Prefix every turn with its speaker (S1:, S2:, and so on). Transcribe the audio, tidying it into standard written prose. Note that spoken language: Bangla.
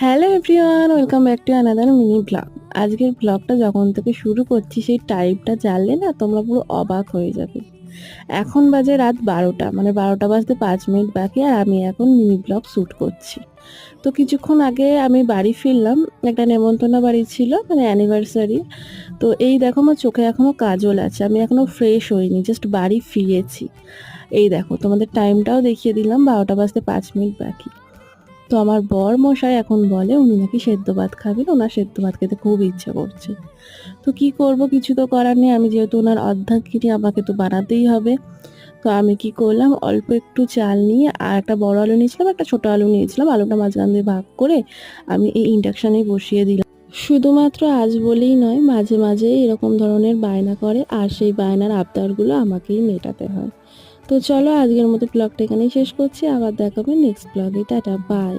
S1: Hello everyone, welcome back to another mini blog. আজকের ব্লগটা যখন থেকে শুরু করছি সেই টাইমটা জানলে না তোমরা পুরো অবাক হয়ে যাবে। এখন বাজে রাত 12টা, মানে 12টা বাজতে 5 মিনিট বাকি, আর আমি এখন মিনি ব্লগ শ্যুট করছি। তো কিছুক্ষণ আগে আমি বাড়ি ফিরলাম, একটা নেমন্তন্ন বাড়ি ছিল, মানে অ্যানিভার্সারি। তো এই দেখো আমার চোখে এখনো কাজল আছে, আমি এখনো ফ্রেশ হইনি, জাস্ট বাড়ি ফিরেছি। এই দেখো তোমাদের টাইমটাও দেখিয়ে দিলাম, 12টা বাজতে 5 মিনিট বাকি। তো আমার বর মশাই এখন বলে উনি নাকি সেদ্ধ ভাত খাবেন, ওনার সেদ্ধ ভাত খেতে খুব ইচ্ছা করছে। তো কি করব, কিছু তো করার নেই, আমি যেহেতু ওনার অর্ধাঙ্গিনী আমাকে তো বানাতেই হবে। তো আমি কি করলাম, অল্প একটু চাল নিয়ে আর একটা বড় আলু নিয়েছিলাম, একটা ছোট আলু নিয়েছিলাম, আলুটা মাঝখান দিয়ে ভাগ করে আমি এই ইন্ডাকশানে বসিয়ে দিলাম। শুধুমাত্র আজ বলেই নয়, মাঝে মাঝে এরকম ধরনের বায়না করে, আর সেই বায়নার আবদারগুলো আমাকেই মেটাতে হয়। তো চলো আজকের মতো ব্লগটা এখানেই শেষ করছি, আবার দেখাবে নেক্সট ব্লগে। টাটা, বাই।